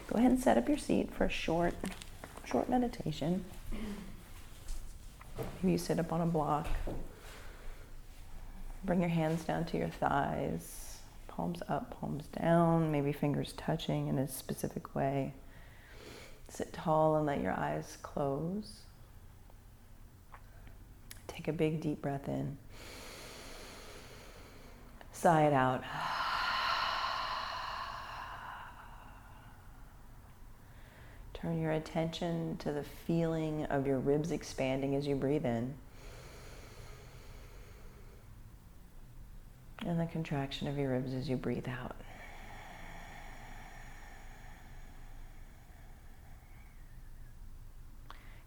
Go ahead and set up your seat for a short meditation. Maybe you sit up on a block. Bring your hands down to your thighs, palms up, palms down, maybe fingers touching in a specific way. Sit tall and let your eyes close. Take a big deep breath in. Sigh it out. Turn your attention to the feeling of your ribs expanding as you breathe in, and the contraction of your ribs as you breathe out.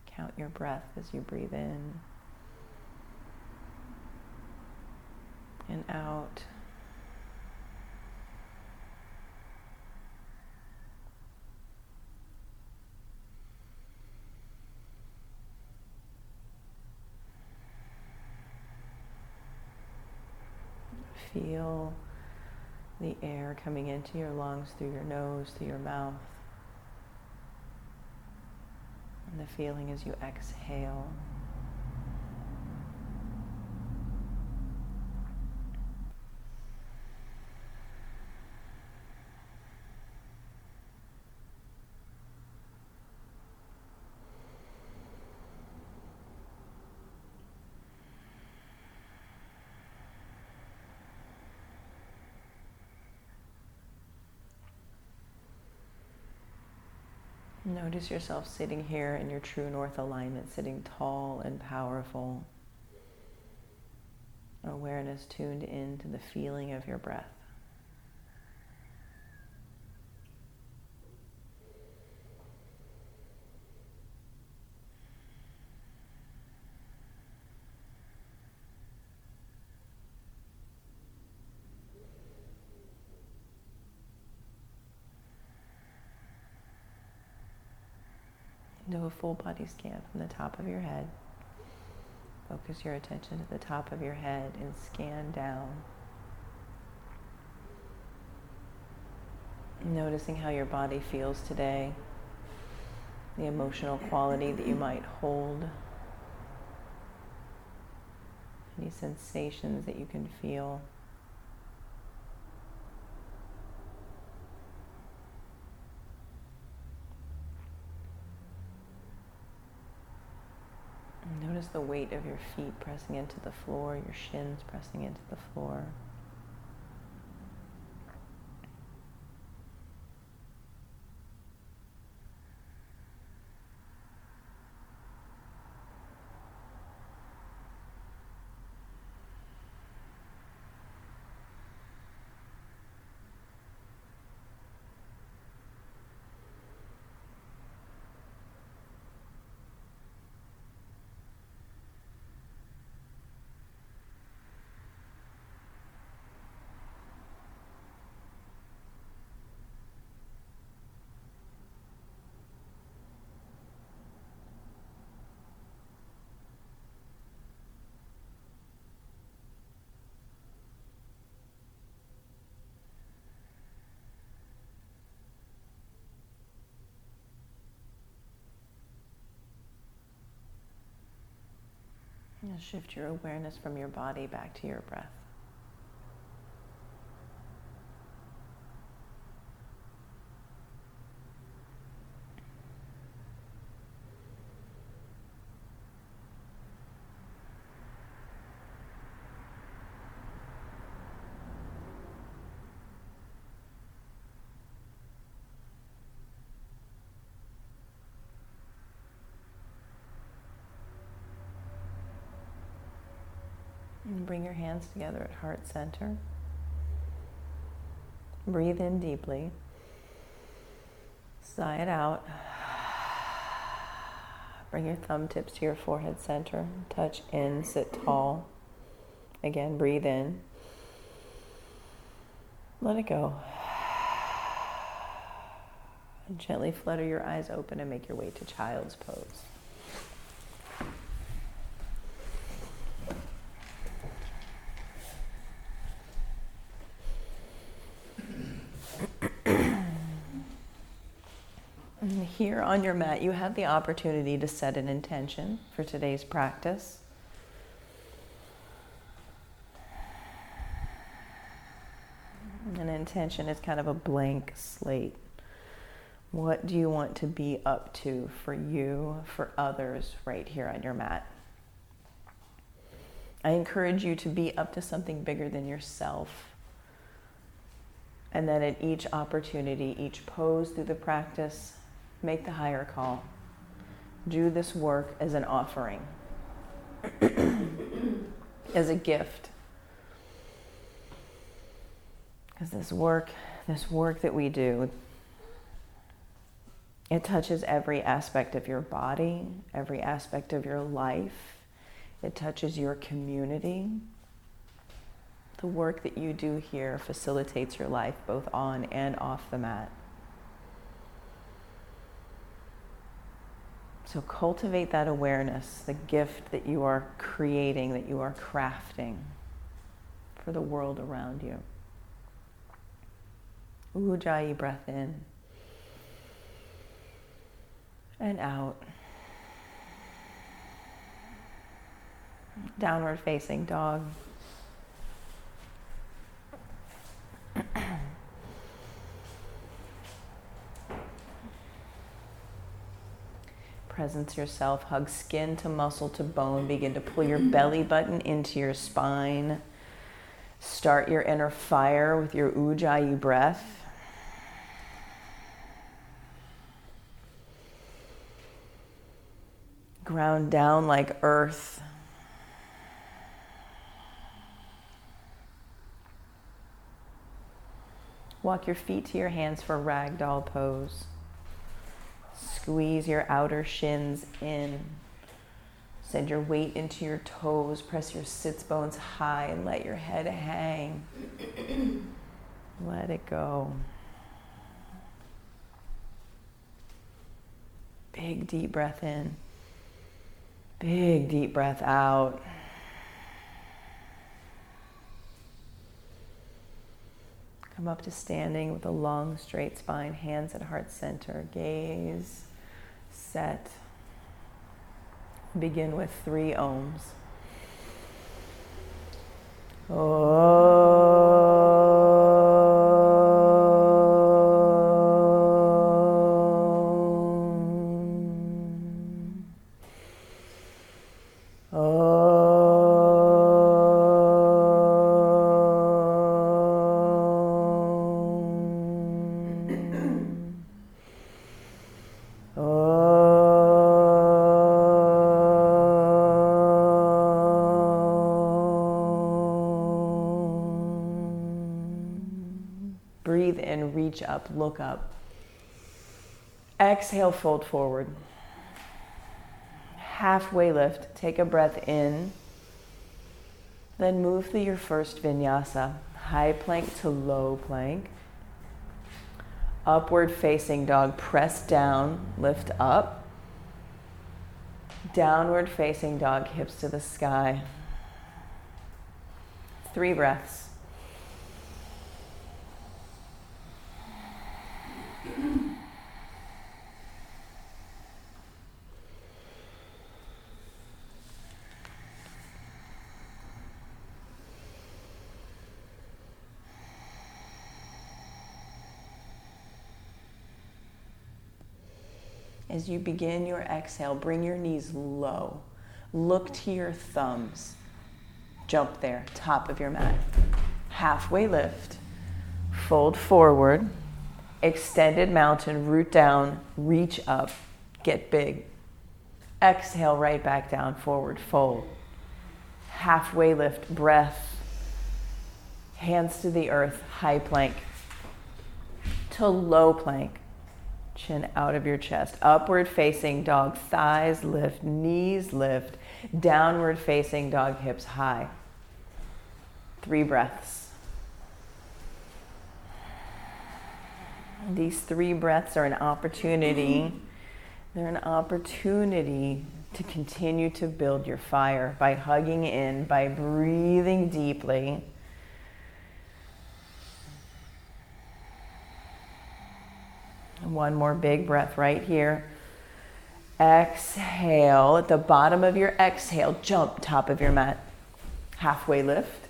Count your breath as you breathe in and out. Feel the air coming into your lungs through your nose, through your mouth. And the feeling as you exhale. Notice yourself sitting here in your true north alignment, sitting tall and powerful. Awareness tuned into the feeling of your breath. Do a full body scan from the top of your head. Focus your attention to the top of your head and scan down. Noticing how your body feels today, the emotional quality that you might hold, any sensations that you can feel. Notice the weight of your feet pressing into the floor, your shins pressing into the floor. Now shift your awareness from your body back to your breath. And bring your hands together at heart center. Breathe in deeply. Sigh it out. Bring your thumb tips to your forehead center. Touch in, sit tall. Again, breathe in. Let it go. And gently flutter your eyes open and make your way to child's pose. And here on your mat, you have the opportunity to set an intention for today's practice. An intention is kind of a blank slate. What do you want to be up to for you, for others, right here on your mat? I encourage you to be up to something bigger than yourself. And then at each opportunity, each pose through the practice, make the higher call. Do this work as an offering, as a gift. Because this work that we do, it touches every aspect of your body, every aspect of your life. It touches your community. The work that you do here facilitates your life both on and off the mat. So cultivate that awareness, the gift that you are creating, that you are crafting for the world around you. Ujjayi, breath in and out. Downward facing dog. Presence yourself, hug skin to muscle to bone. Begin to pull your belly button into your spine. Start your inner fire with your Ujjayi breath. Ground down like earth. Walk your feet to your hands for ragdoll pose. Squeeze your outer shins in. Send your weight into your toes. Press your sits bones high and let your head hang. Let it go. Big deep breath in. Big deep breath out. Come up to standing with a long straight spine, hands at heart center, gaze, set. Begin with 3 ohms. Breathe in, reach up, look up. Exhale, fold forward. Halfway lift, take a breath in. Then move through your first vinyasa. High plank to low plank. Upward facing dog, press down, lift up. Downward facing dog, hips to the sky. 3 breaths. As you begin your exhale, bring your knees low. Look to your thumbs. Jump there, top of your mat. Halfway lift. Fold forward. Extended mountain, root down, reach up. Get big. Exhale, right back down, forward, fold. Halfway lift, breath. Hands to the earth, high plank. To low plank. Chin out of your chest. Upward facing dog, thighs lift, knees lift. Downward facing dog, hips high. 3 breaths. These 3 breaths are an opportunity. They're an opportunity to continue to build your fire by hugging in, by breathing deeply. One more big breath right here. Exhale. At the bottom of your exhale, jump top of your mat. Halfway lift.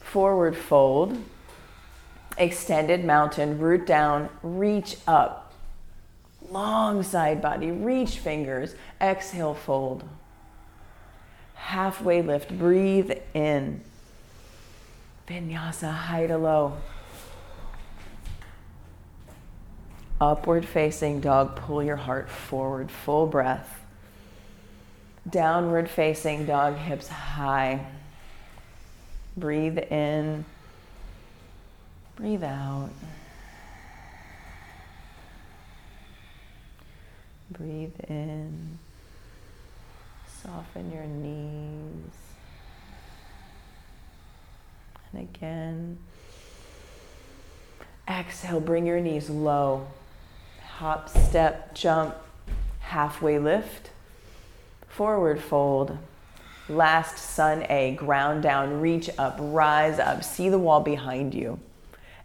Forward fold. Extended mountain, root down, reach up. Long side body, reach fingers. Exhale, fold. Halfway lift, breathe in. Vinyasa, high to low. Upward facing dog, pull your heart forward, full breath. Downward facing dog, hips high. Breathe in, breathe out. Breathe in, soften your knees. And again, exhale, bring your knees low. Hop, step, jump, halfway lift, forward fold. Last sun A, ground down, reach up, rise up, see the wall behind you.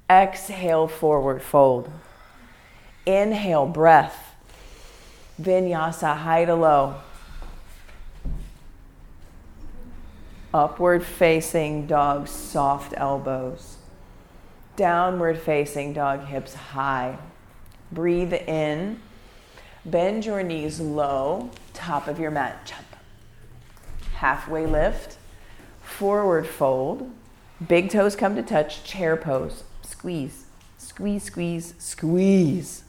Exhale, forward fold. Inhale, breath. Vinyasa, high to low. Upward facing dog, soft elbows. Downward facing dog, hips high. Breathe in. Bend your knees low, top of your mat, jump. Halfway lift, forward fold. Big toes come to touch, chair pose. Squeeze, squeeze, squeeze, squeeze.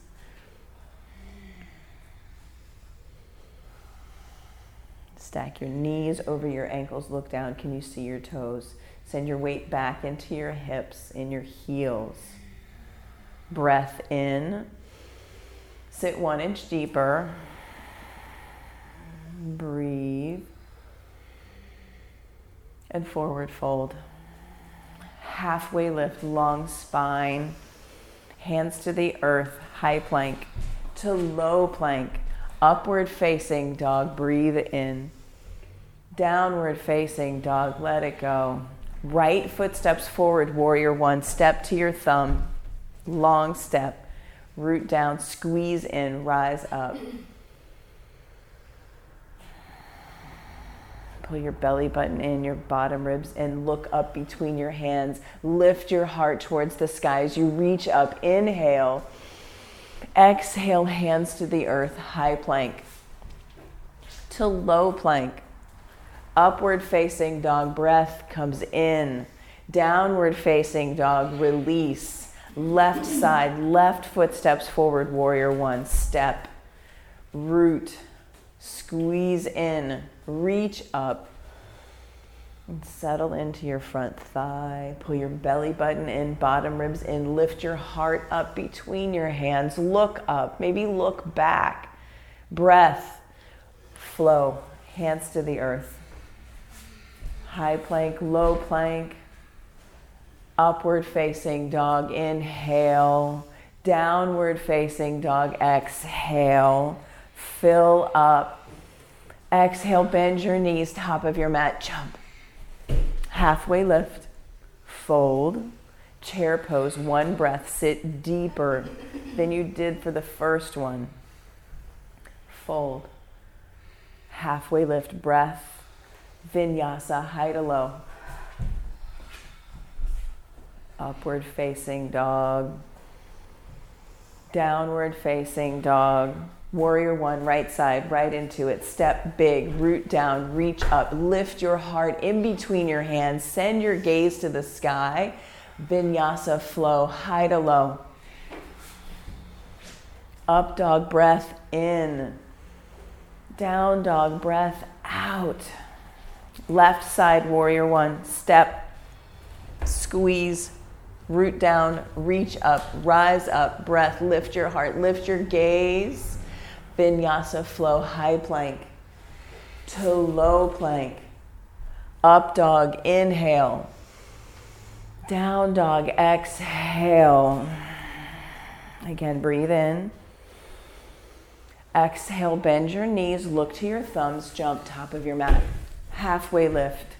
Stack your knees over your ankles, look down. Can you see your toes? Send your weight back into your hips, in your heels. Breath in. Sit 1 inch deeper. Breathe. And forward fold. Halfway lift, long spine. Hands to the earth, high plank to low plank. Upward facing dog, breathe in. Downward facing dog, let it go. Right foot steps forward, warrior one. Step to your thumb, long step. Root down, squeeze in, rise up. Pull your belly button in, your bottom ribs in. Look up between your hands. Lift your heart towards the sky as you reach up. Inhale. Exhale, hands to the earth, high plank to low plank. Upward facing dog, breath comes in. Downward facing dog, release. Left side, left foot steps forward, warrior one. Step, root, squeeze in, reach up, and settle into your front thigh. Pull your belly button in, bottom ribs in. Lift your heart up between your hands. Look up, maybe look back. Breath, flow, hands to the earth. High plank, low plank. Upward facing dog, inhale. Downward facing dog, exhale. Fill up. Exhale, bend your knees, top of your mat, jump. Halfway lift, fold, chair pose, 1 breath, sit deeper than you did for the first one. Fold, halfway lift, breath, vinyasa, high to low. Upward facing dog, downward facing dog. Warrior one, right side, right into it. Step big, root down, reach up. Lift your heart in between your hands. Send your gaze to the sky. Vinyasa flow, high to low. Up dog, breath in. Down dog, breath out. Left side, warrior one. Step, squeeze, root down, reach up, rise up, breath, lift your heart, lift your gaze. Vinyasa flow, high plank to low plank. Up dog, inhale. Down dog, exhale. Again, breathe in. Exhale, bend your knees, look to your thumbs, jump top of your mat. Halfway lift.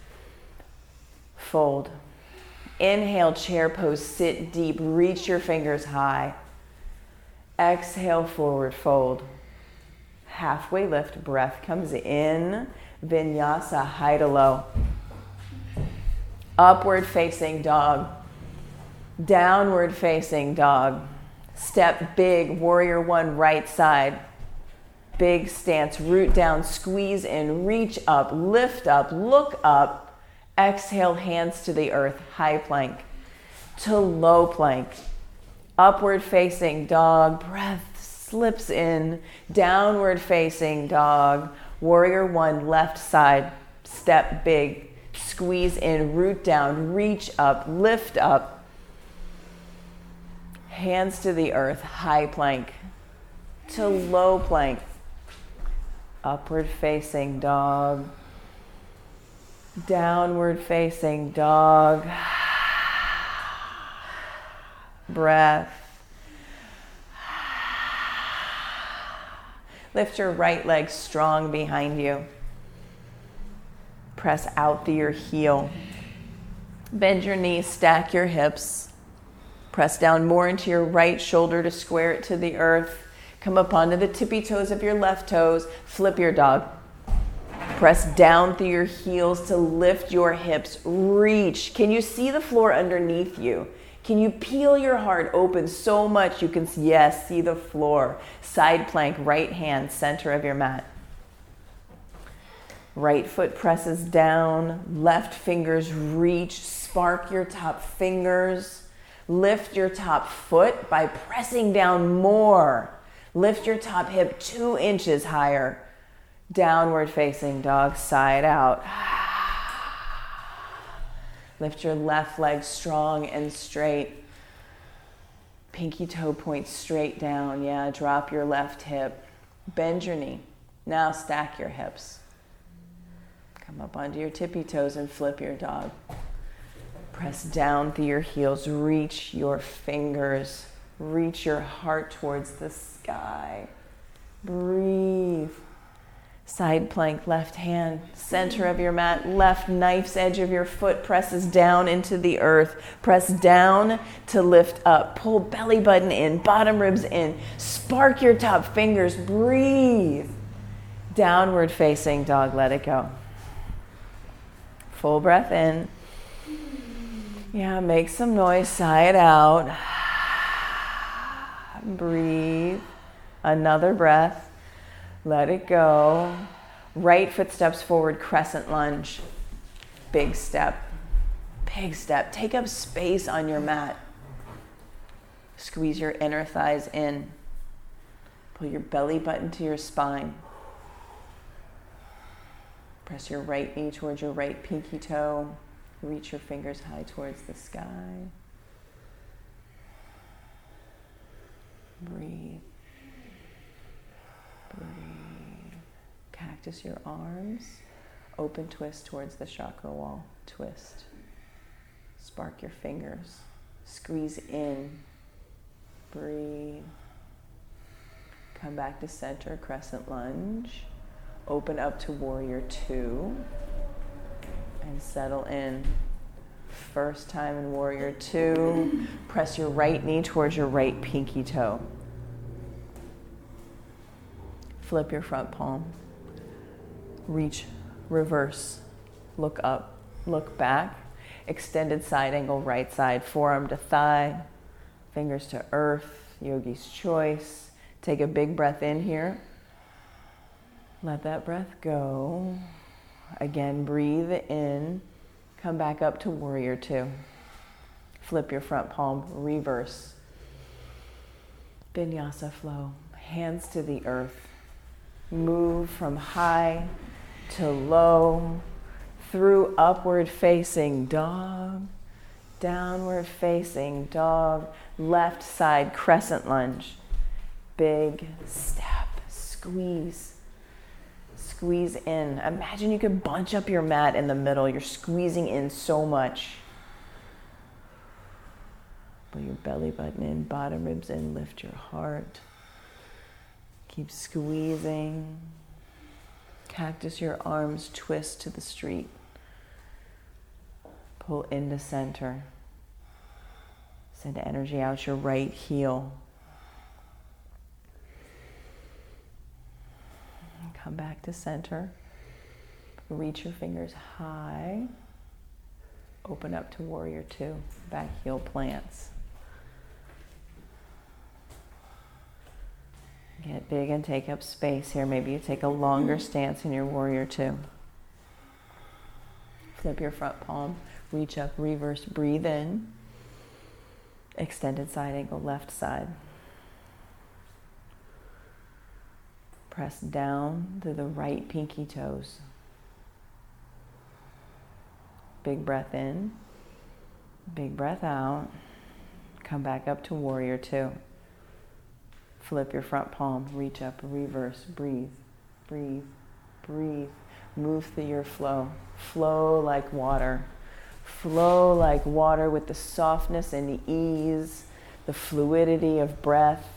Fold. Inhale, chair pose, sit deep, reach your fingers high. Exhale, forward fold. Halfway lift, breath comes in. Vinyasa, high to low. Upward facing dog. Downward facing dog. Step big, warrior one, right side. Big stance, root down, squeeze in, reach up, lift up, look up. Exhale, hands to the earth, high plank to low plank. Upward facing dog, breath slips in. Downward facing dog, warrior one, left side. Step big, squeeze in, root down, reach up, lift up. Hands to the earth, high plank to low plank. Upward facing dog. Downward facing dog. Breath. Lift your right leg strong behind you. Press out through your heel. Bend your knees, stack your hips. Press down more into your right shoulder to square it to the earth. Come up onto the tippy toes of your left toes. Flip your dog. Press down through your heels to lift your hips. Reach. Can you see the floor underneath you? Can you peel your heart open so much you can, yes, see the floor. Side plank, right hand, center of your mat. Right foot presses down. Left fingers reach. Spark your top fingers. Lift your top foot by pressing down more. Lift your top hip 2 inches higher. Downward facing dog, side out. Lift your left leg strong and straight. Pinky toe points straight down. Yeah, drop your left hip. Bend your knee. Now stack your hips. Come up onto your tippy toes and flip your dog. Press down through your heels. Reach your fingers. Reach your heart towards the sky. Breathe. Side plank, left hand, center of your mat, left knife's edge of your foot presses down into the earth. Press down to lift up. Pull belly button in, bottom ribs in. Spark your top fingers. Breathe. Downward facing dog, let it go. Full breath in. Yeah, make some noise, side out. Breathe. Another breath. Let it go. Right foot steps forward, crescent lunge. Big step. Big step. Take up space on your mat. Squeeze your inner thighs in. Pull your belly button to your spine. Press your right knee towards your right pinky toe. Reach your fingers high towards the sky. Breathe. Breathe. Cactus your arms. Open twist towards the chakra wall. Twist. Spark your fingers. Squeeze in. Breathe. Come back to center, crescent lunge. Open up to warrior two. And settle in. First time in warrior two. Press your right knee towards your right pinky toe. Flip your front palm. Reach, reverse. Look up, look back. Extended side angle, right side, forearm to thigh. Fingers to earth, yogi's choice. Take a big breath in here. Let that breath go. Again, breathe in. Come back up to warrior two. Flip your front palm, reverse. Vinyasa flow. Hands to the earth. Move from high to low. Through upward facing dog. Downward facing dog. Left side crescent lunge. Big step. Squeeze. Squeeze in. Imagine you could bunch up your mat in the middle. You're squeezing in so much. Pull your belly button in, bottom ribs in, lift your heart. Keep squeezing. Cactus your arms, twist to the street. Pull into center. Send energy out your right heel. Come back to center. Reach your fingers high. Open up to warrior two. Back heel plants. Get big and take up space here. Maybe you take a longer stance in your warrior two. Flip your front palm. Reach up, reverse, breathe in. Extended side angle, left side. Press down to the right pinky toes. Big breath in, big breath out. Come back up to warrior two. Flip your front palm, reach up, reverse, breathe, breathe, breathe. Move through your flow. Flow like water. Flow like water with the softness and ease, the fluidity of breath.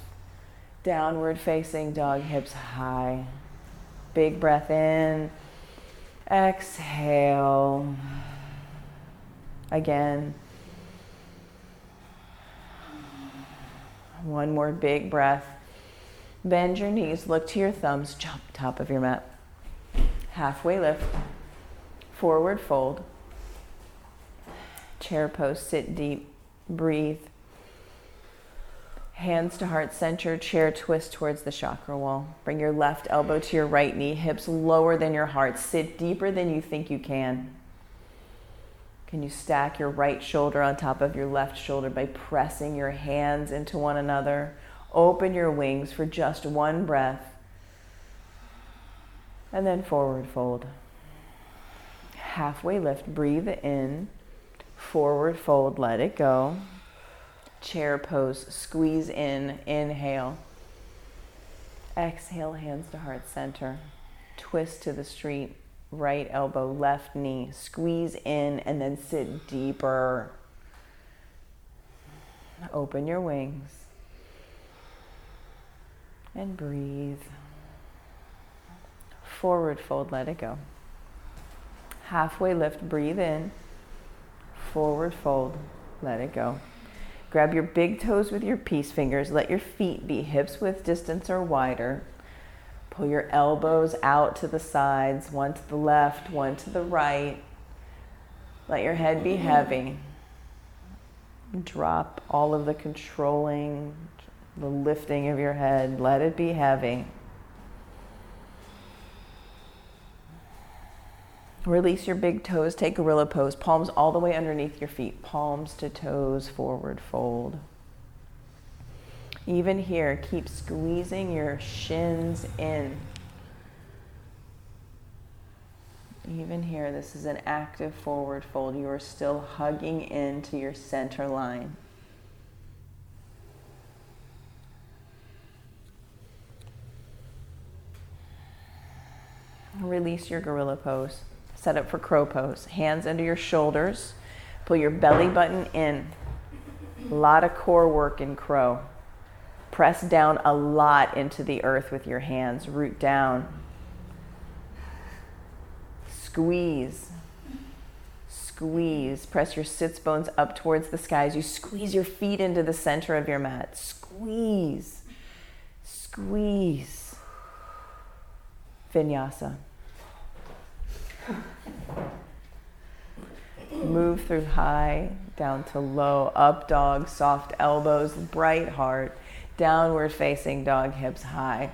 Downward facing dog, hips high. Big breath in. Exhale. Again. One more big breath. Bend your knees, look to your thumbs, jump top of your mat. Halfway lift. Forward fold. Chair pose, sit deep, breathe. Hands to heart center, chair twist towards the chakra wall. Bring your left elbow to your right knee, hips lower than your heart. Sit deeper than you think you can. Can you stack your right shoulder on top of your left shoulder by pressing your hands into one another? Open your wings for just one breath. And then forward fold. Halfway lift, breathe in. Forward fold, let it go. Chair pose, squeeze in, inhale. Exhale, hands to heart center. Twist to the street, right elbow, left knee. Squeeze in and then sit deeper. Open your wings. And breathe. Forward fold, let it go. Halfway lift, breathe in. Forward fold, let it go. Grab your big toes with your peace fingers. Let your feet be hips width distance or wider. Pull your elbows out to the sides, one to the left, one to the right. Let your head be heavy. Drop all of the controlling, the lifting of your head. Let it be heavy. Release your big toes, take gorilla pose, palms all the way underneath your feet, palms to toes, forward fold. Even here, keep squeezing your shins in. Even here, this is an active forward fold. You are still hugging into your center line. Release your gorilla pose. Set up for crow pose. Hands under your shoulders. Pull your belly button in. A lot of core work in crow. Press down a lot into the earth with your hands. Root down. Squeeze. Squeeze. Press your sits bones up towards the sky as you squeeze your feet into the center of your mat. Squeeze. Squeeze. Vinyasa. Move through high, down to low, up dog, soft elbows, bright heart, downward facing dog, hips high.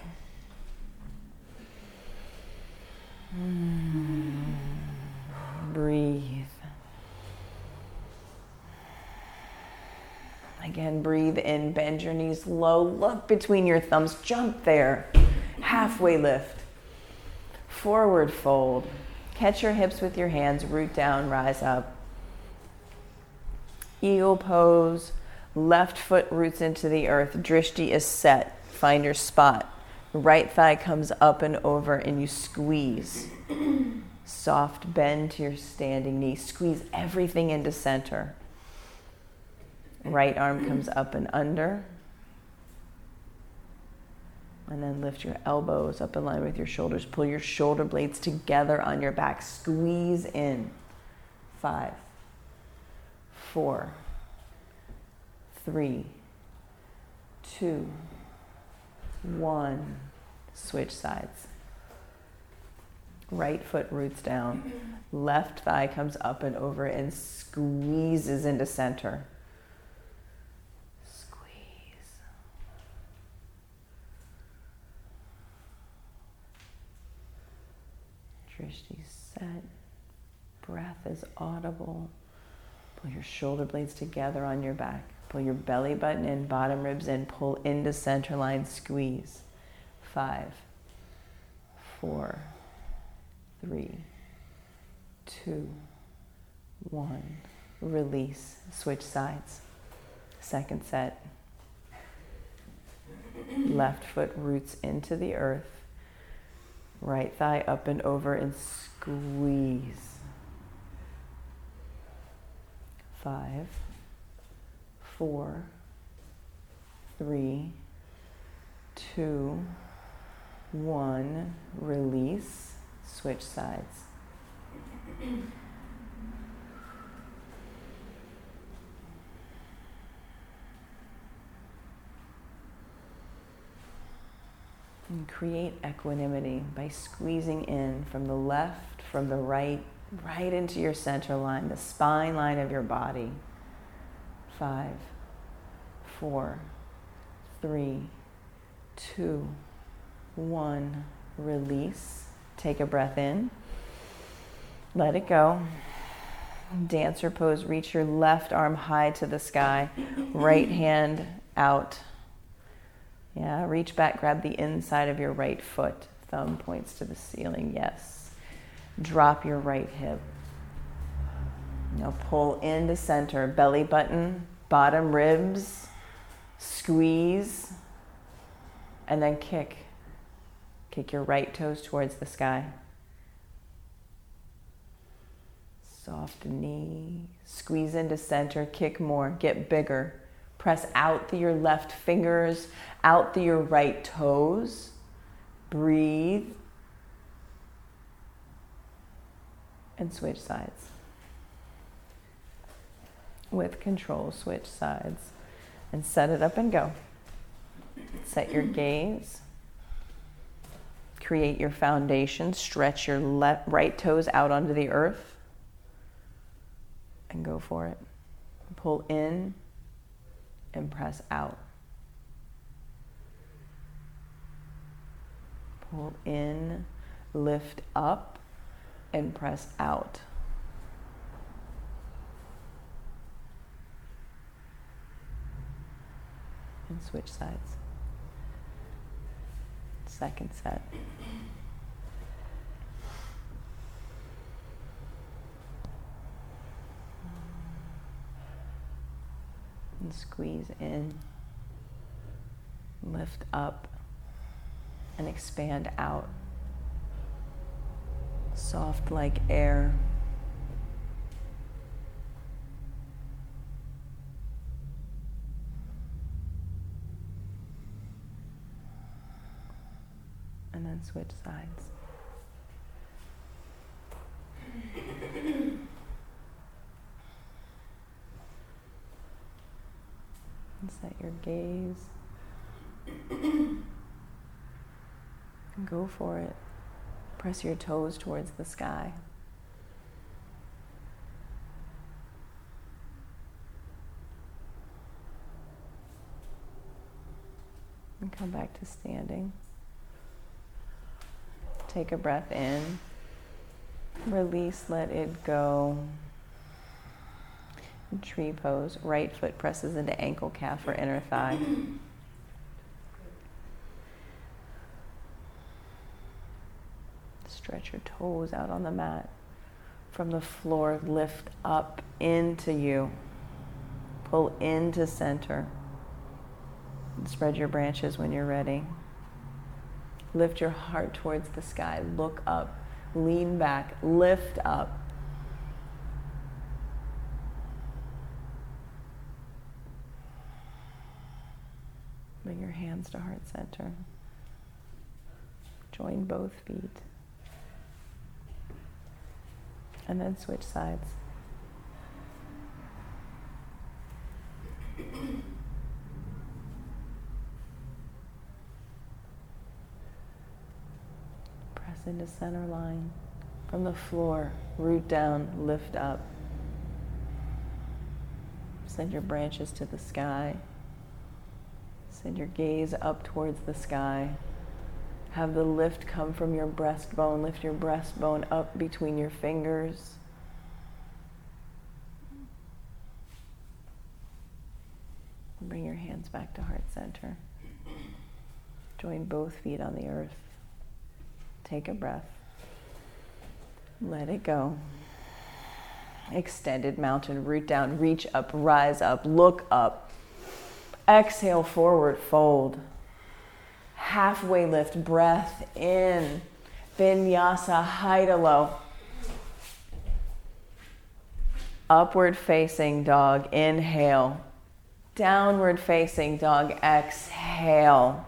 Breathe. Again, breathe in, bend your knees low, look between your thumbs, jump there. Halfway lift. Forward fold. Catch your hips with your hands, root down, rise up. Eagle pose, left foot roots into the earth, drishti is set, find your spot. Right thigh comes up and over and you squeeze. Soft bend to your standing knee, squeeze everything into center. Right arm comes up and under. And then lift your elbows up in line with your shoulders. Pull your shoulder blades together on your back. Squeeze in. 5, 4, 3, 2, 1. Switch sides. Right foot roots down. Left thigh comes up and over and squeezes into center. Squeeze. Drishti set. Breath is audible. Pull your shoulder blades together on your back. Pull your belly button in, bottom ribs in. Pull into center line, squeeze. 5, 4, 3, 2, 1. Release. Switch sides. Second set. Left foot roots into the earth. Right thigh up and over and squeeze. 5, 4, 3, 2, 1. Release. Switch sides. And create equanimity by squeezing in from the left, from the right, right into your center line, the spine line of your body. 5, 4, 3, 2, 1. Release. Take a breath in. Let it go. Dancer pose. Reach your left arm high to the sky. Right hand out. Yeah, reach back. Grab the inside of your right foot. Thumb points to the ceiling. Yes. Drop your right hip. Now pull into center. Belly button, bottom ribs. Squeeze. And then kick. Kick your right toes towards the sky. Soft knee. Squeeze into center. Kick more. Get bigger. Press out through your left fingers, out through your right toes. Breathe. And switch sides. With control, switch sides. And set it up and go. Set your gaze. Create your foundation. Stretch your right toes out onto the earth. And go for it. Pull in and press out. Pull in, lift up, and press out. And switch sides. Second set. And squeeze in, lift up, and expand out. Soft like air. And then switch sides. And set your gaze. And go for it. Press your toes towards the sky. And come back to standing. Take a breath in. Release, let it go. Tree pose. Right foot presses into ankle, calf, or inner thigh. Stretch your toes out on the mat. From the floor, lift up into you. Pull into center. And spread your branches when you're ready. Lift your heart towards the sky. Look up. Lean back. Lift up. Bring your hands to heart center. Join both feet. And then switch sides. Press into center line. From the floor, root down, lift up. Send your branches to the sky. Send your gaze up towards the sky. Have the lift come from your breastbone. Lift your breastbone up between your fingers. Bring your hands back to heart center. Join both feet on the earth. Take a breath. Let it go. Extended mountain, root down, reach up, rise up, look up. Exhale, forward fold. Halfway lift, breath in. Vinyasa, high to low. Upward facing dog, inhale. Downward facing dog, exhale.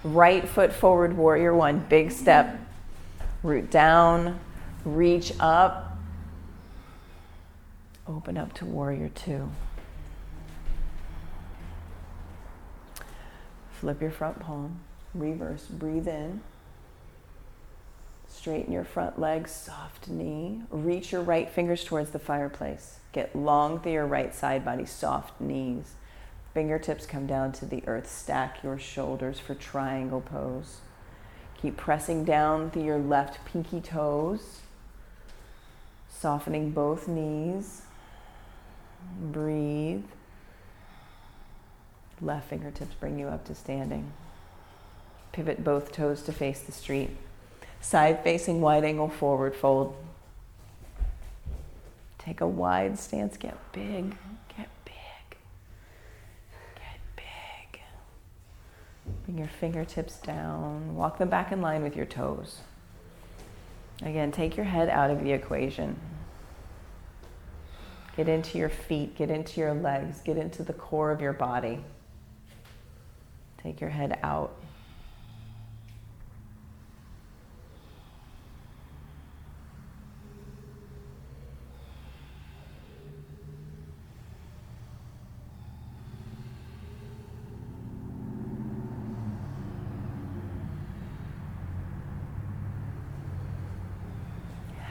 Right foot forward, warrior one, big step. Root down, reach up. Open up to warrior two. Flip your front palm, reverse, breathe in. Straighten your front leg, soft knee. Reach your right fingers towards the fireplace. Get long through your right side body, soft knees. Fingertips come down to the earth. Stack your shoulders for triangle pose. Keep pressing down through your left pinky toes. Softening both knees. Breathe. Left fingertips bring you up to standing. Pivot both toes to face the street. Side facing wide angle forward fold. Take a wide stance, get big, get big, get big. Bring your fingertips down, walk them back in line with your toes. Again, take your head out of the equation. Get into your feet, get into your legs, get into the core of your body. Take your head out.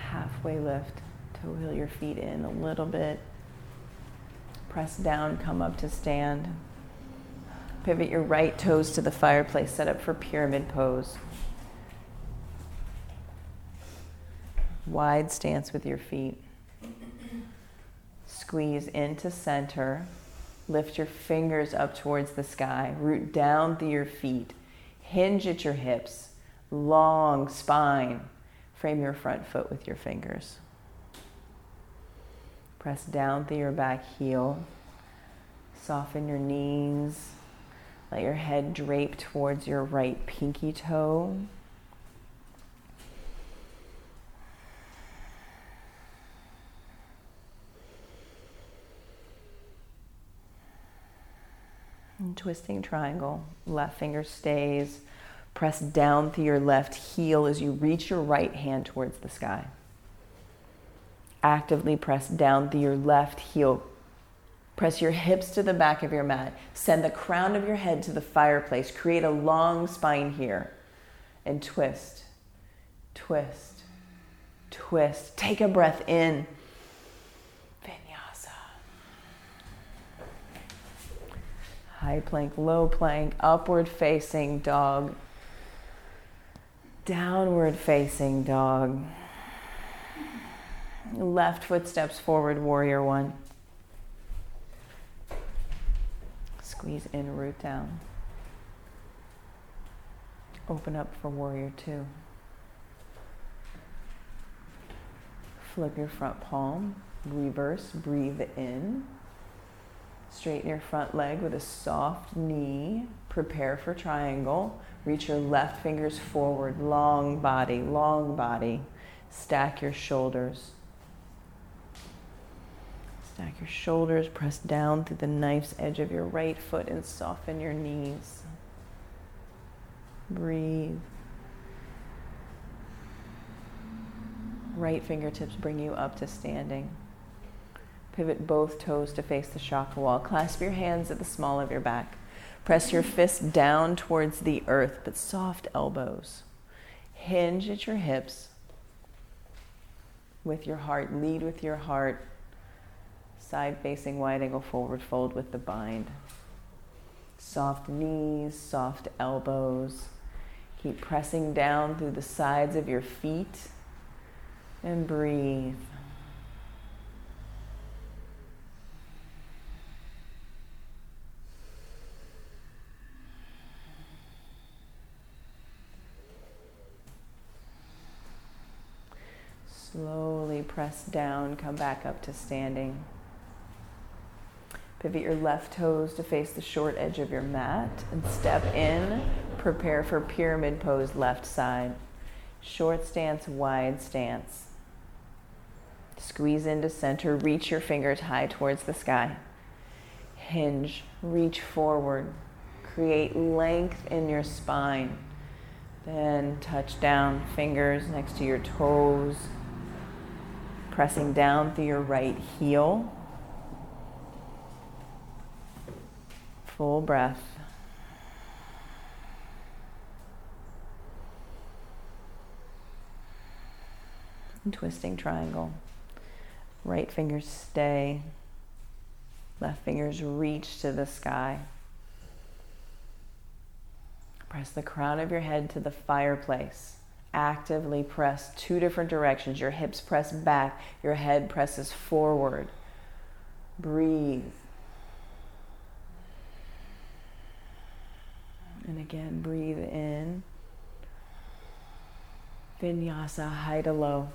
Halfway lift, toe heel your feet in a little bit. Press down, come up to stand. Pivot your right toes to the fireplace, set up for pyramid pose. Wide stance with your feet. Squeeze into center. Lift your fingers up towards the sky. Root down through your feet. Hinge at your hips. Long spine. Frame your front foot with your fingers. Press down through your back heel. Soften your knees. Let your head drape towards your right pinky toe. And twisting triangle. Left finger stays. Press down through your left heel as you reach your right hand towards the sky. Actively press down through your left heel. Press your hips to the back of your mat. Send the crown of your head to the fireplace. Create a long spine here. And twist, twist, twist. Take a breath in. Vinyasa. High plank, low plank, upward facing dog. Downward facing dog. Left foot steps forward, warrior one. Squeeze in, root down. Open up for warrior two. Flip your front palm, reverse, breathe in. Straighten your front leg with a soft knee. Prepare for triangle. Reach your left fingers forward, long body, long body. Stack your shoulders. Stack your shoulders, press down through the knife's edge of your right foot and soften your knees. Breathe. Right fingertips bring you up to standing. Pivot both toes to face the chakra wall. Clasp your hands at the small of your back. Press your fists down towards the earth, but soft elbows. Hinge at your hips with your heart. Lead with your heart. Side facing wide angle forward fold with the bind. Soft knees, soft elbows. Keep pressing down through the sides of your feet and breathe. Slowly press down, come back up to standing. Pivot your left toes to face the short edge of your mat and step in. Prepare for pyramid pose, left side. Short stance, wide stance. Squeeze into center, reach your fingers high towards the sky. Hinge, reach forward. Create length in your spine. Then touch down, fingers next to your toes. Pressing down through your right heel. Full breath. And twisting triangle. Right fingers stay. Left fingers reach to the sky. Press the crown of your head to the fireplace. Actively press 2 different directions. Your hips press back, your head presses forward. Breathe. And again, breathe in. Vinyasa, high to low.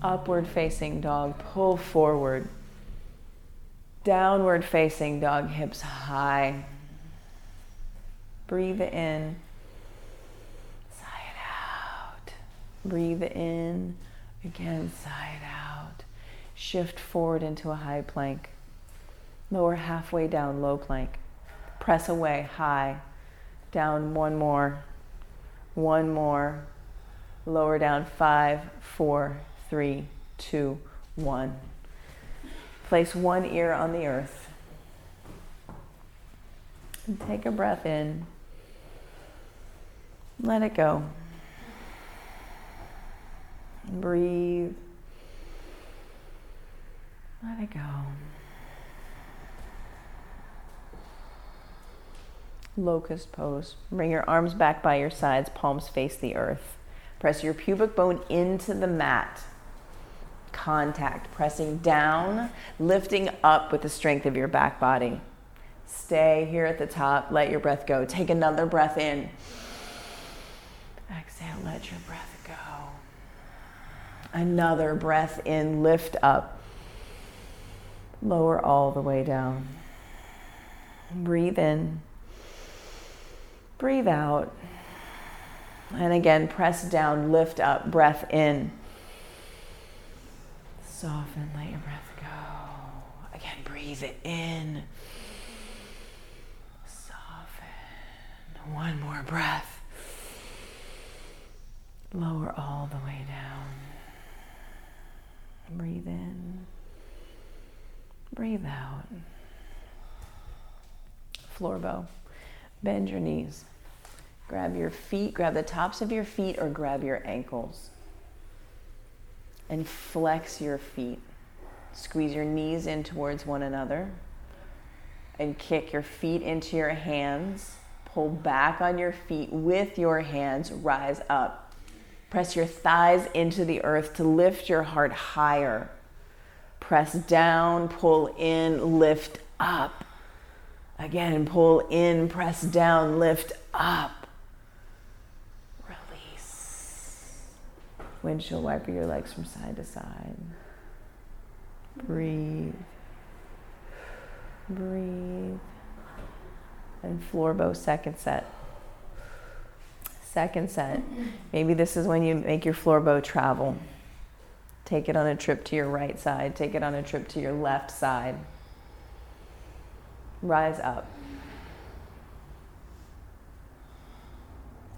Upward facing dog, pull forward. Downward facing dog, hips high. Breathe in. Breathe in, again, side out. Shift forward into a high plank. Lower halfway down, low plank. Press away, high. Down, one more. One more. Lower down, 5, 4, 3, 2, 1. Place one ear on the earth. And take a breath in. Let it go. Breathe. Let it go. Locust pose. Bring your arms back by your sides, palms face the earth. Press your pubic bone into the mat. Contact, pressing down, lifting up with the strength of your back body. Stay here at the top, let your breath go. Take another breath in. Exhale, let your breath go. Another breath in, lift up. Lower all the way down. Breathe in. Breathe out. And again, press down, lift up, breath in. Soften, let your breath go. Again, breathe it in. Soften. One more breath. Lower all the way down. Breathe in. Breathe out. Floor bow. Bend your knees. Grab your feet, grab the tops of your feet or grab your ankles. And flex your feet. Squeeze your knees in towards one another. And kick your feet into your hands. Pull back on your feet with your hands. Rise up. Press your thighs into the earth to lift your heart higher. Press down, pull in, lift up. Again, pull in, press down, lift up. Release. Windshield wiper your legs from side to side. Breathe. Breathe. And floor bow, second set. Second set. Maybe this is when you make your floor bow travel. Take it on a trip to your right side. Take it on a trip to your left side. Rise up.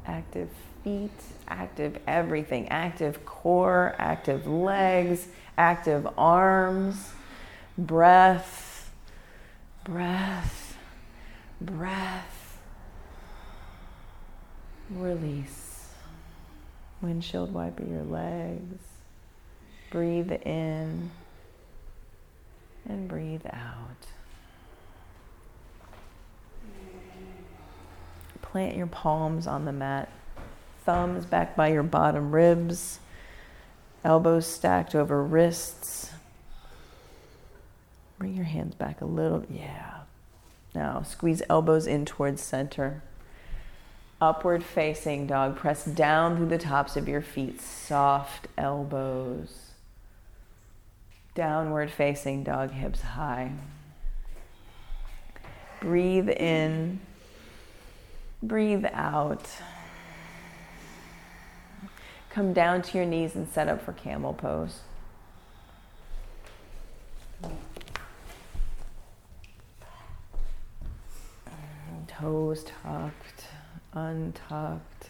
Active feet, active everything. Active core, active legs, active arms. Breath, breath, breath. Release. Windshield wiper your legs. Breathe in and breathe out. Plant your palms on the mat. Thumbs back by your bottom ribs. Elbows stacked over wrists. Bring your hands back a little. Yeah. Now squeeze elbows in towards center. Upward facing dog. Press down through the tops of your feet. Soft elbows. Downward facing dog. Hips high. Breathe in. Breathe out. Come down to your knees and set up for camel pose. Toes tucked, untucked.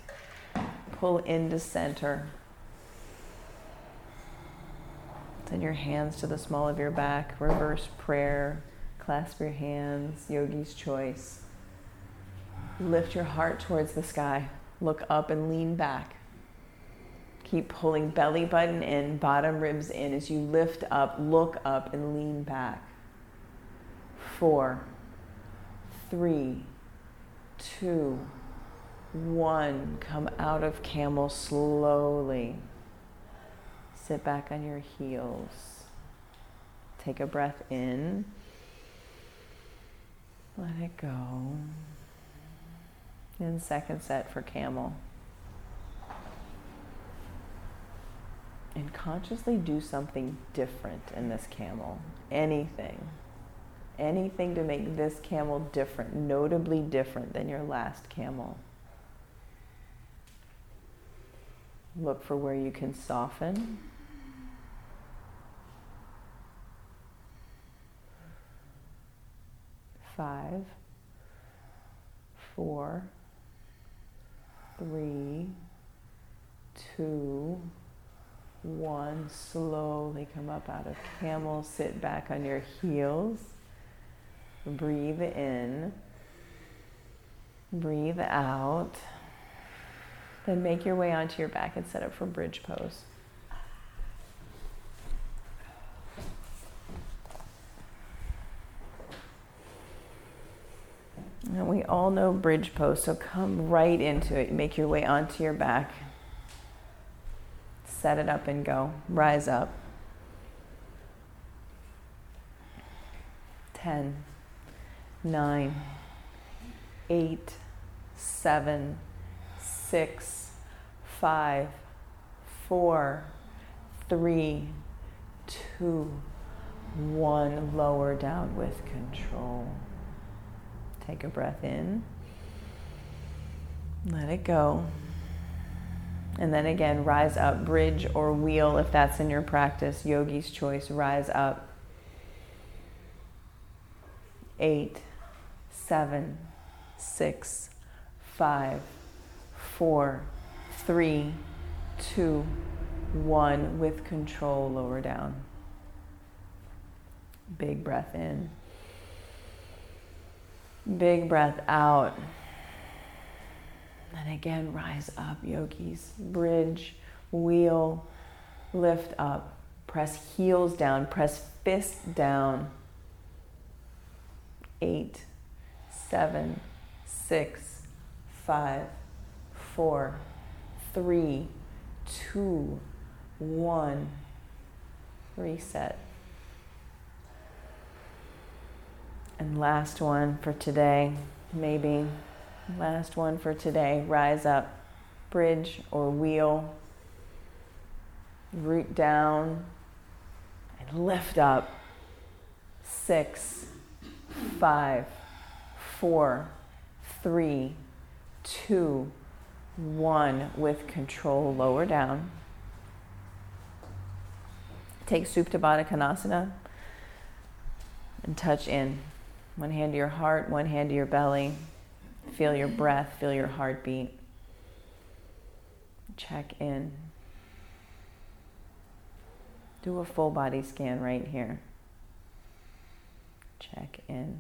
Pull into center. Send your hands to the small of your back. Reverse prayer. Clasp your hands. Yogi's choice. Lift your heart towards the sky. Look up and lean back. Keep pulling belly button in, bottom ribs in. As you lift up, look up and lean back. 4, 3, 2, 1. Come out of camel slowly. Sit back on your heels. Take a breath in. Let it go. And second set for camel. And consciously do something different in this camel. Anything. Anything to make this camel different, notably different than your last camel. Look for where you can soften. Five, 4, 3, 2, 1. Slowly come up out of camel. Sit back on your heels. Breathe in. Breathe out. Then make your way onto your back and set up for bridge pose. And we all know bridge pose, so come right into it. Make your way onto your back. Set it up and go. Rise up. 10, 9, 8, 7, 6, 5, 4, 3, 2, 1. Lower down with control. Take a breath in. Let it go. And then again, rise up, bridge or wheel if that's in your practice. Yogi's choice, rise up. 8, 7, 6, 5, 4, 3, 2, 1. With control, lower down. Big breath in. Big breath out. And again, rise up, yogis. Bridge, wheel, lift up. Press heels down, press fists down. 8, 7, 6, 5, 4, 3, 2, 1. Reset. And last one for today, maybe. Last one for today. Rise up, bridge or wheel. Root down and lift up. 6, 5, 4, 3, 2, 1. With control, lower down. Take Supta Baddha Konasana and touch in. One hand to your heart, one hand to your belly. Feel your breath, feel your heartbeat. Check in. Do a full body scan right here. Check in.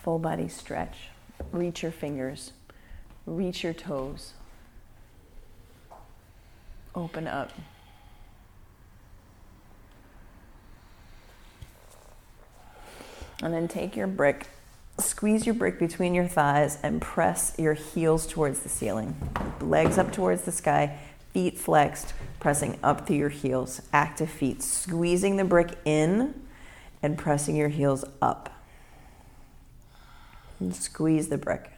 Full body stretch. Reach your fingers. Reach your toes. Open up. And then take your brick, squeeze your brick between your thighs and press your heels towards the ceiling. Legs up towards the sky, feet flexed, pressing up through your heels. Active feet, squeezing the brick in and pressing your heels up. And squeeze the brick.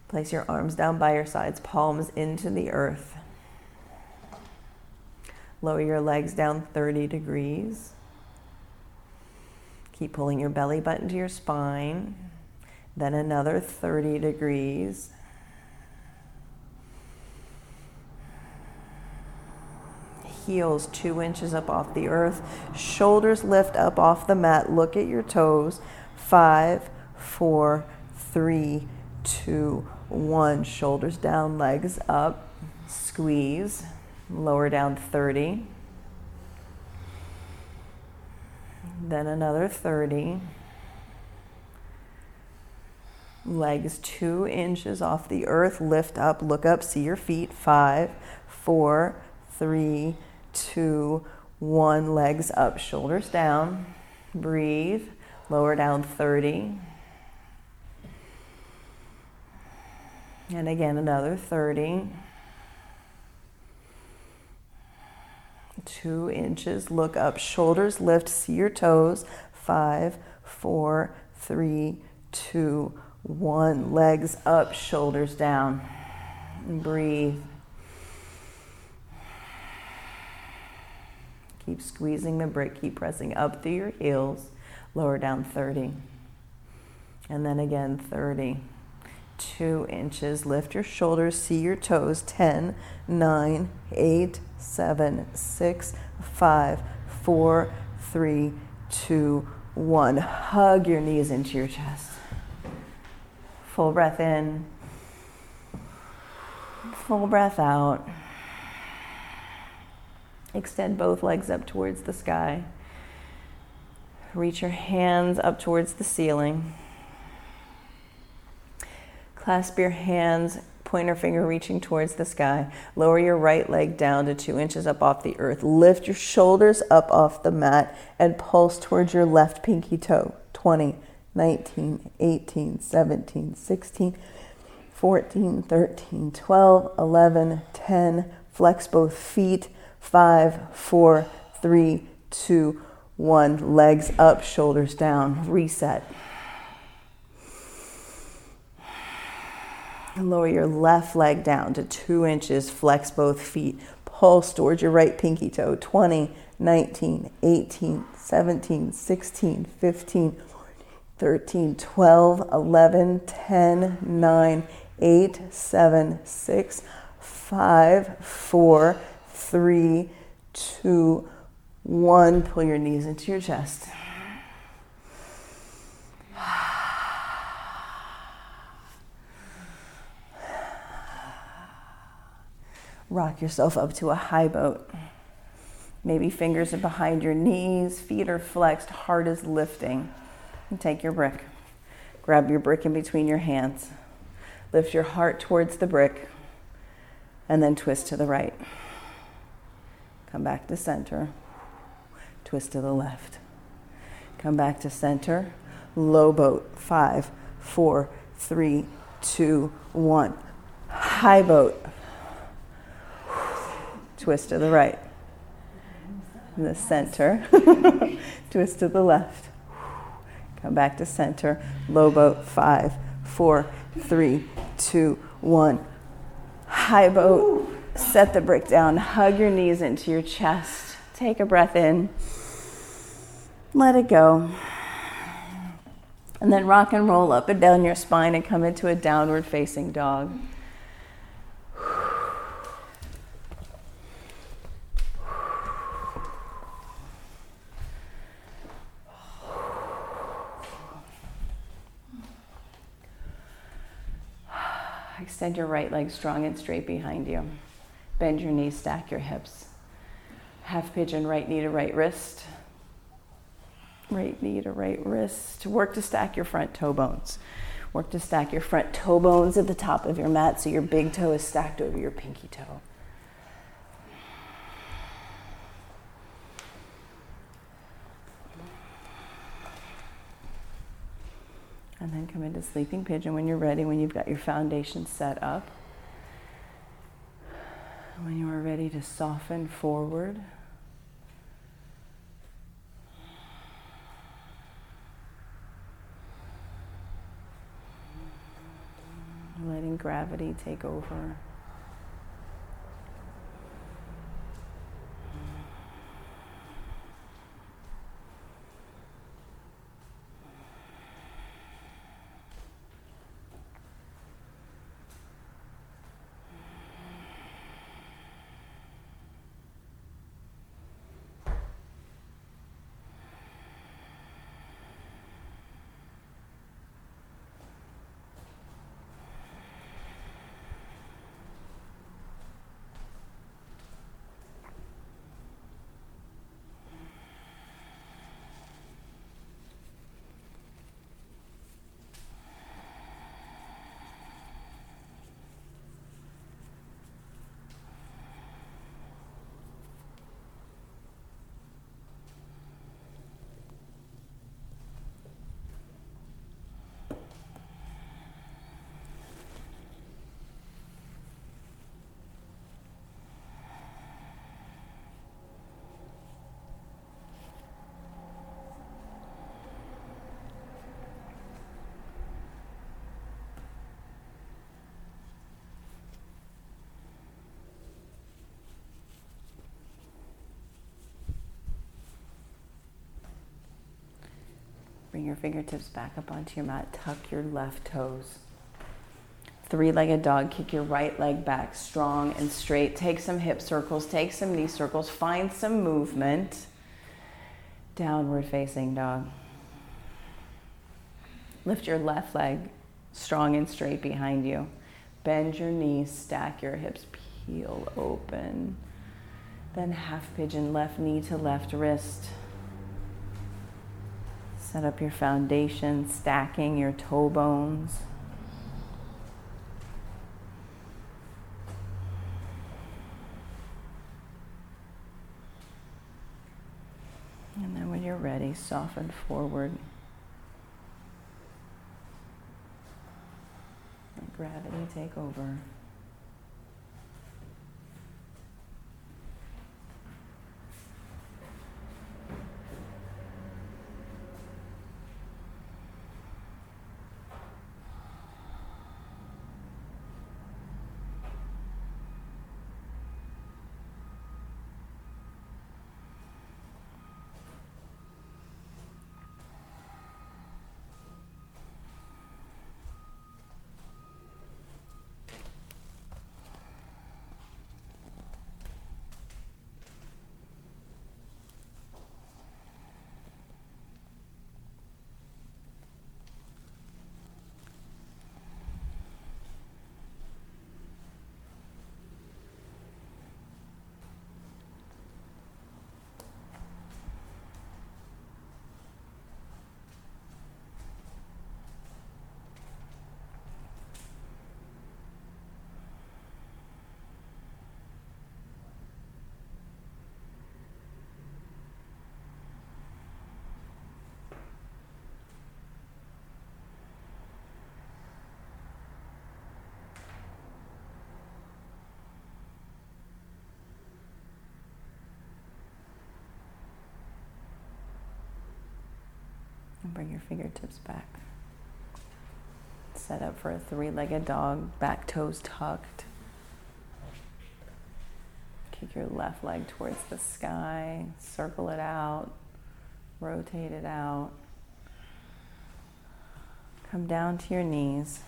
Place your arms down by your sides, palms into the earth. Lower your legs down 30 degrees. Keep pulling your belly button to your spine. Then another 30 degrees. Heels 2 inches up off the earth. Shoulders lift up off the mat. Look at your toes. 5, 4, 3, 2, 1. Shoulders down, legs up. Squeeze. Lower down 30. Then another 30. Legs 2 inches off the earth. Lift up, look up, see your feet. 5, 4, 3, 2, 1. Legs up, shoulders down. Breathe. Lower down 30. And again, another 30. 2 inches, look up, shoulders lift, see your toes. 5, 4, 3, 2, 1. Legs up, shoulders down. Breathe. Keep squeezing the brick, keep pressing up through your heels. Lower down 30. And then again 30. 2 inches, lift your shoulders, see your toes. 10, 9, 8, 7, 6, 5, 4, 3, 2, 1. Hug your knees into your chest. Full breath in. Full breath out. Extend both legs up towards the sky. Reach your hands up towards the ceiling. Clasp your hands, pointer finger reaching towards the sky. Lower your right leg down to 2 inches up off the earth. Lift your shoulders up off the mat and pulse towards your left pinky toe. 20, 19, 18, 17, 16, 14, 13, 12, 11, 10. Flex both feet. 5, 4, 3, 2, 1. Legs up, shoulders down. Reset. Lower your left leg down to 2 inches. Flex both feet. Pulse towards your right pinky toe. 20, 19, 18, 17, 16, 15, 13, 12, 11, 10, 9, 8, 7, 6, 5, 4, 3, 2, 1. Pull your knees into your chest. Rock yourself up to a high boat. Maybe fingers are behind your knees, feet are flexed, heart is lifting. And take your brick. Grab your brick in between your hands. Lift your heart towards the brick and then twist to the right. Come back to center. Twist to the left. Come back to center. Low boat. 5, 4, 3, 2, 1. High boat. Twist to the right. In the center. Twist to the left. Come back to center. Low boat. 5, 4, 3, 2, 1. High boat. Set the brick down. Hug your knees into your chest. Take a breath in. Let it go. And then rock and roll up and down your spine and come into a downward facing dog. Extend your right leg strong and straight behind you. Bend your knees, stack your hips. Half pigeon, right knee to right wrist. Right knee to right wrist. Work to stack your front toe bones. Work to stack your front toe bones at the top of your mat so your big toe is stacked over your pinky toe. And then come into sleeping pigeon when you're ready, when you've got your foundation set up. When you are ready to soften forward. Letting gravity take over. Bring your fingertips back up onto your mat. Tuck your left toes. Three-legged dog. Kick your right leg back strong and straight. Take some hip circles. Take some knee circles. Find some movement. Downward facing dog. Lift your left leg strong and straight behind you. Bend your knees. Stack your hips. Peel open. Then half pigeon. Left knee to left wrist. Set up your foundation, stacking your toe bones. And then when you're ready, soften forward. Let gravity take over. And bring your fingertips back. Set up for a three-legged dog, back toes tucked. Kick your left leg towards the sky, circle it out, rotate it out. Come down to your knees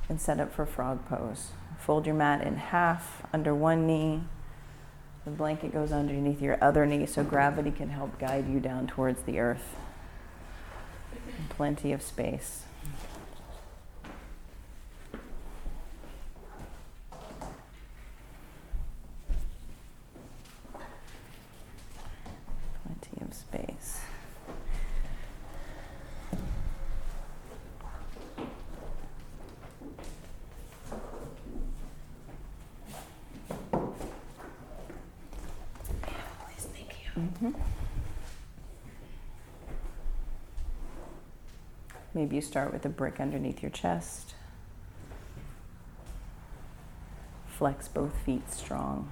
and set up for frog pose. Fold your mat in half under one knee. The blanket goes underneath your other knee so gravity can help guide you down towards the earth. And plenty of space. Plenty of space. Maybe you start with a brick underneath your chest. Flex both feet strong.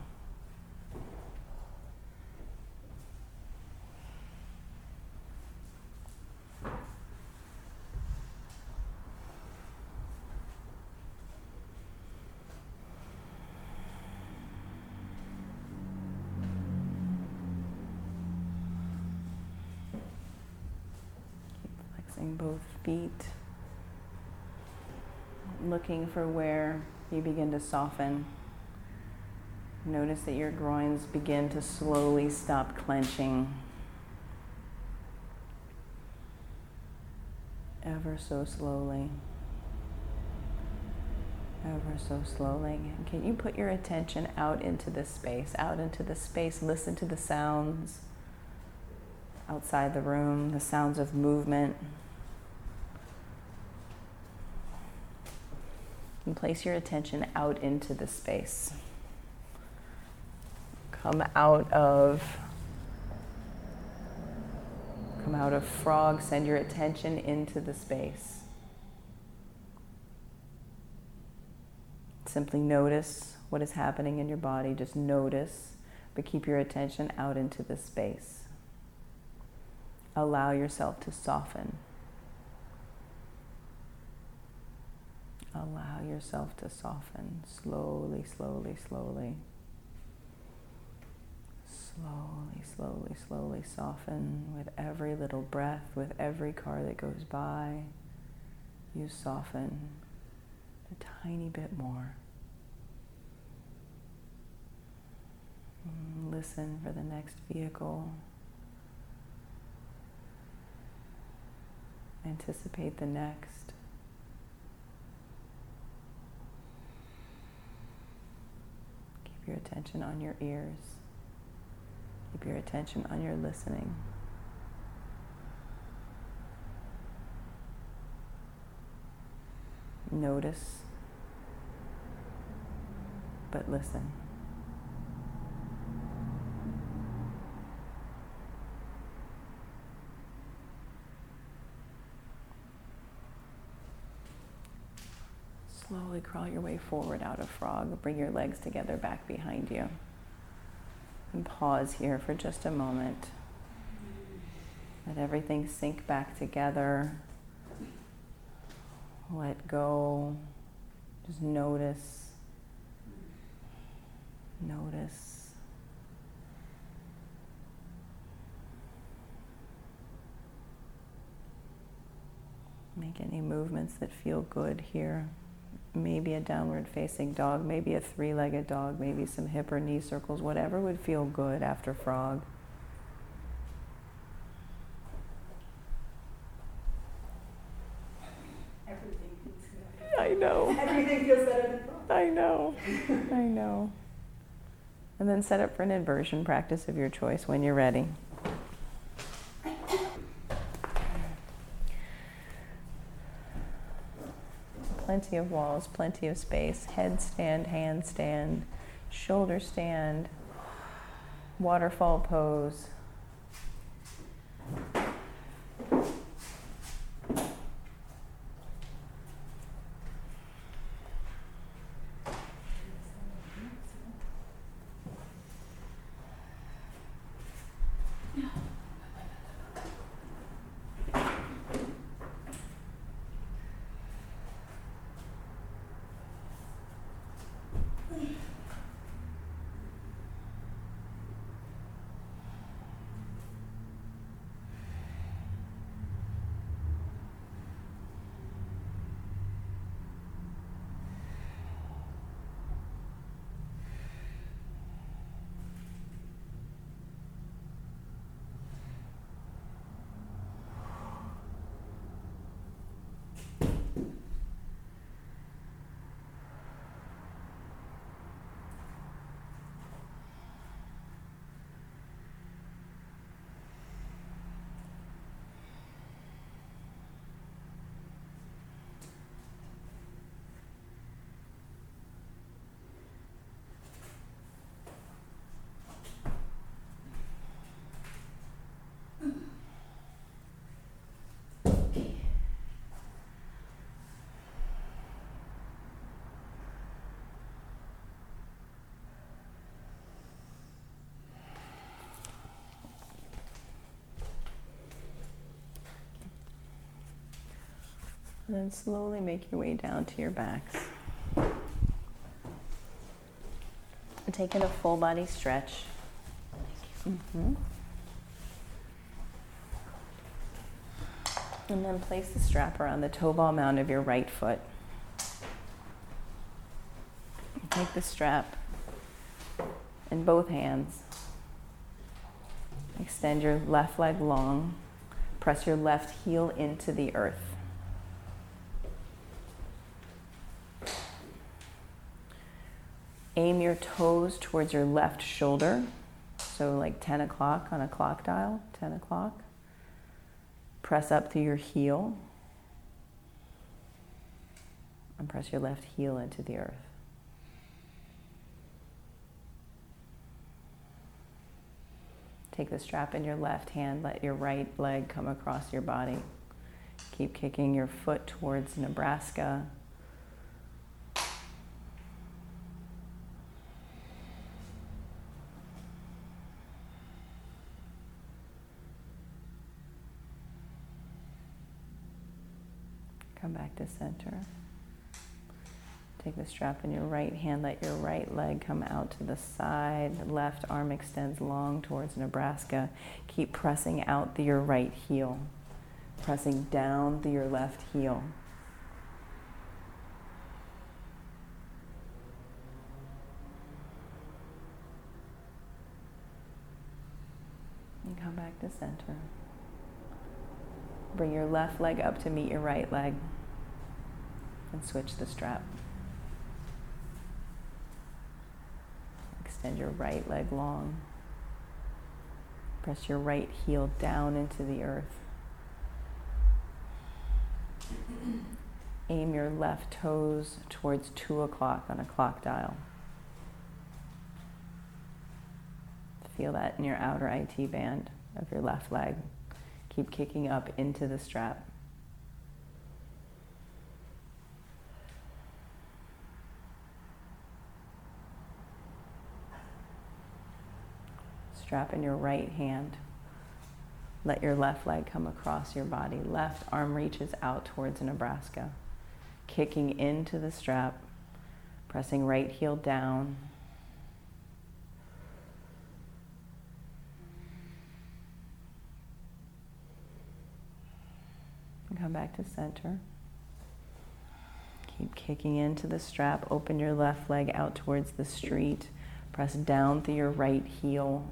Both feet, looking for where you begin to soften. Notice that your groins begin to slowly stop clenching. Ever so slowly. Ever so slowly. And can you put your attention out into this space, listen to the sounds outside the room, the sounds of movement. And place your attention out into the space. Come out of frog, send your attention into the space. Simply notice what is happening in your body, just notice, but keep your attention out into the space. Allow yourself to soften. Allow yourself to soften slowly, slowly, slowly. Slowly, slowly, slowly soften with every little breath, with every car that goes by. You soften a tiny bit more. Listen for the next vehicle. Anticipate the next. Keep your attention on your ears. Keep your attention on your listening. Notice, but listen. Slowly crawl your way forward out of frog. Bring your legs together back behind you. And pause here for just a moment. Let everything sink back together. Let go. Just notice. Notice. Make any movements that feel good here. Maybe a downward facing dog, maybe a three-legged dog, maybe some hip or knee circles, whatever would feel good after frog. Everything feels good. I know. Everything feels better than frog. I know. I know. And then set up for an inversion practice of your choice when you're ready. Plenty of walls, plenty of space. Headstand, handstand, shoulder stand, waterfall pose. And then slowly make your way down to your backs. And taking a full body stretch. Mm-hmm. And then place the strap around the toe ball mound of your right foot. Take the strap in both hands. Extend your left leg long. Press your left heel into the earth. Aim your toes towards your left shoulder. So like 10 o'clock on a clock dial, 10 o'clock. Press up through your heel. And press your left heel into the earth. Take the strap in your left hand, let your right leg come across your body. Keep kicking your foot towards Nebraska. Come back to center. Take the strap in your right hand, let your right leg come out to the side. Left arm extends long towards Nebraska. Keep pressing out through your right heel. Pressing down through your left heel. And come back to center. Bring your left leg up to meet your right leg. And switch the strap. Extend your right leg long. Press your right heel down into the earth. Aim your left toes towards 2 o'clock on a clock dial. Feel that in your outer IT band of your left leg. Keep kicking up into the strap. Strap in your right hand. Let your left leg come across your body. Left arm reaches out towards Nebraska. Kicking into the strap. Pressing right heel down. And come back to center. Keep kicking into the strap. Open your left leg out towards the street. Press down through your right heel.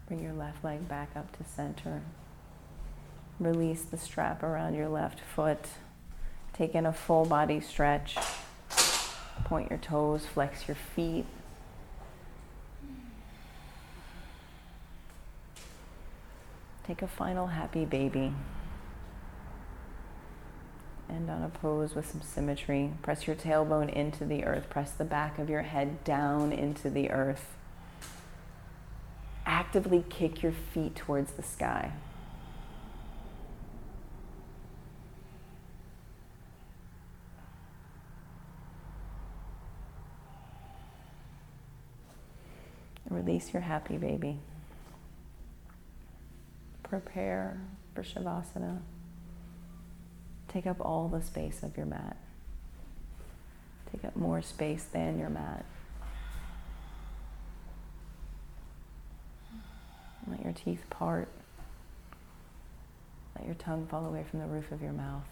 Bring your left leg back up to center. Release the strap around your left foot. Take in a full body stretch. Point your toes, flex your feet. Take a final happy baby. End on a pose with some symmetry. Press your tailbone into the earth. Press the back of your head down into the earth. Actively kick your feet towards the sky. Release your happy baby. Prepare for Shavasana. Take up all the space of your mat. Take up more space than your mat. Let your teeth part. Let your tongue fall away from the roof of your mouth.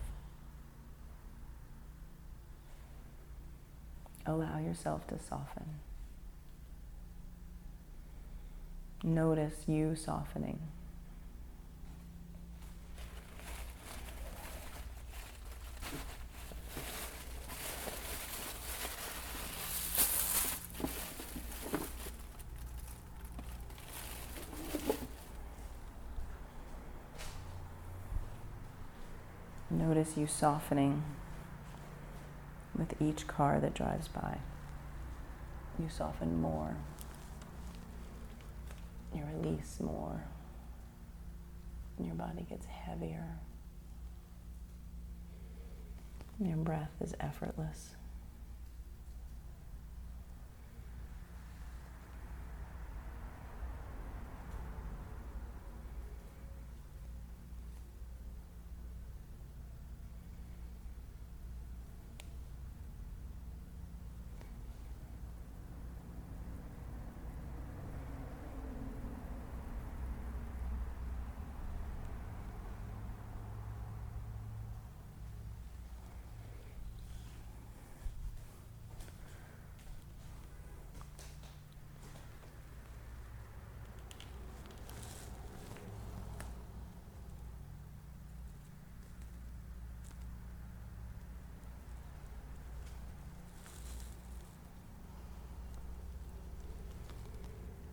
Allow yourself to soften. Notice you softening. Notice you softening with each car that drives by. You soften more. You release more. And your body gets heavier Your breath is effortless.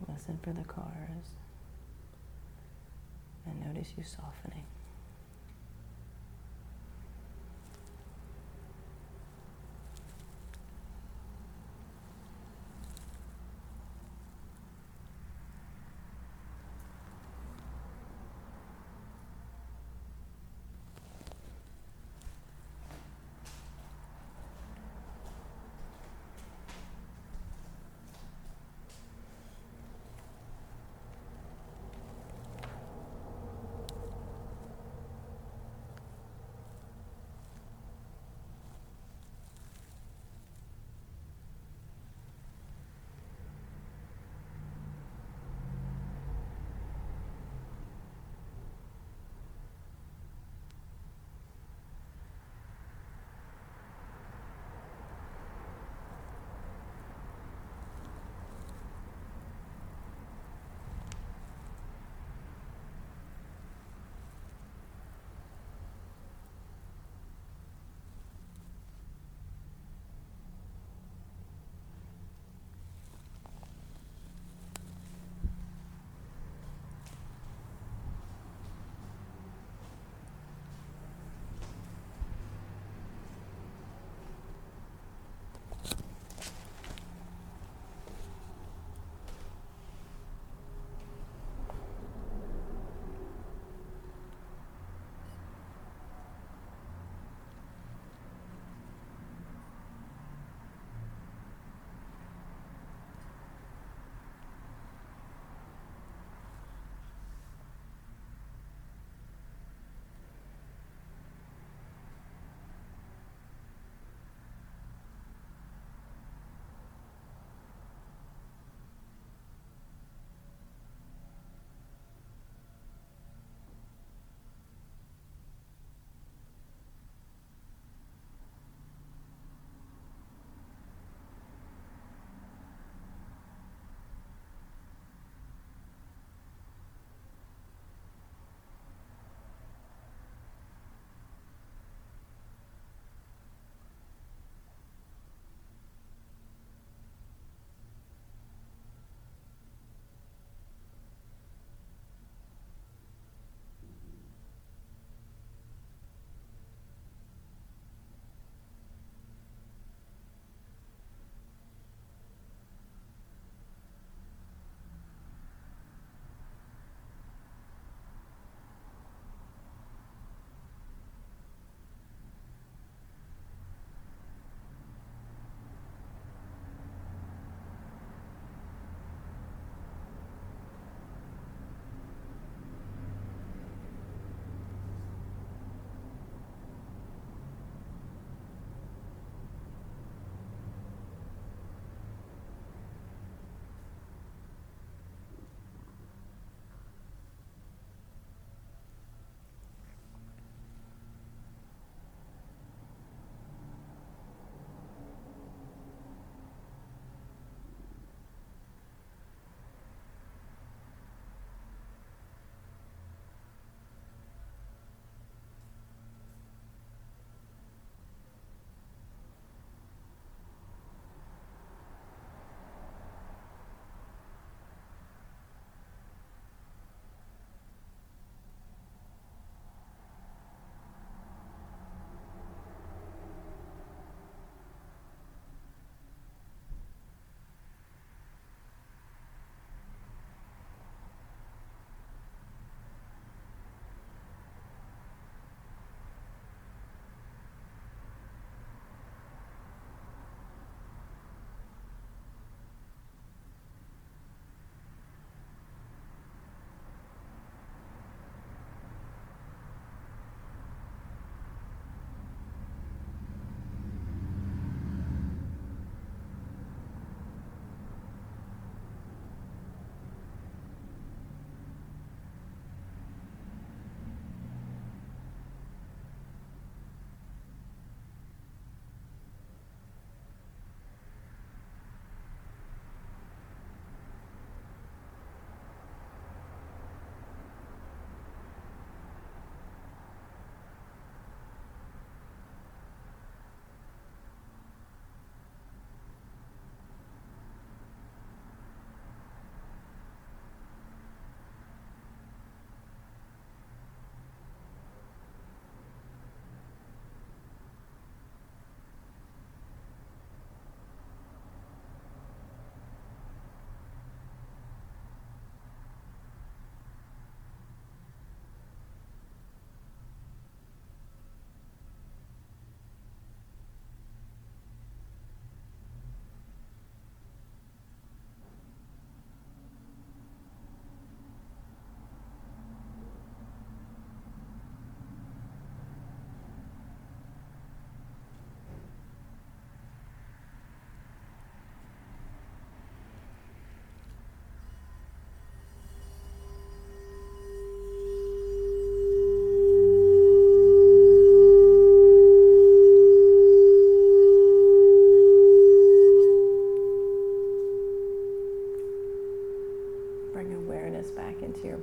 Listen for the cars and notice you softening.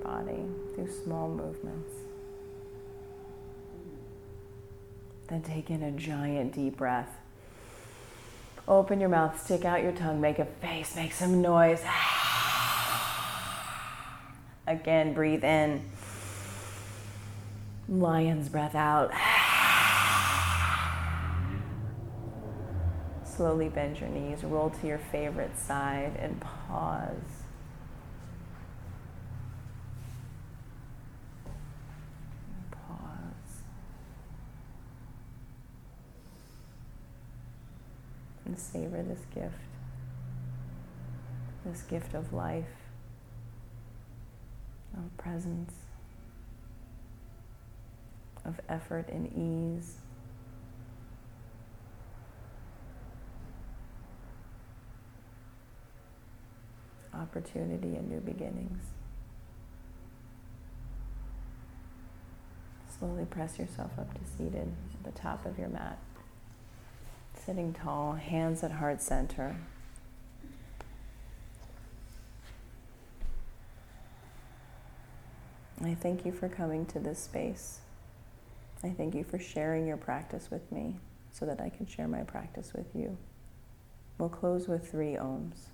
body through small movements. Then take in a giant deep breath. Open your mouth, stick out your tongue, make a face, make some noise. Again, breathe in. Lion's breath out. Slowly bend your knees, roll to your favorite side and pause. Pause. And savor this gift of life, of presence, of effort and ease. Opportunity and new beginnings. Slowly press yourself up to seated at the top of your mat. Sitting tall, hands at heart center. I thank you for coming to this space. I thank you for sharing your practice with me so that I can share my practice with you. We'll close with 3 ohms.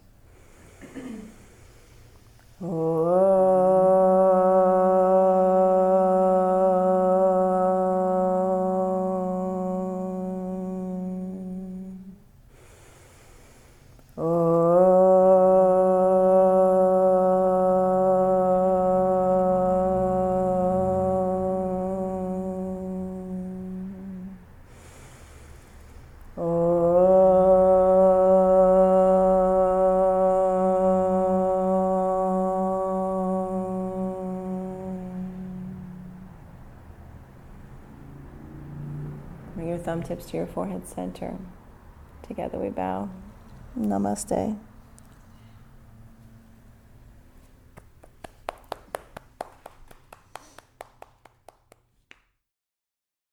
Bring your thumb tips to your forehead center. Together we bow. Namaste.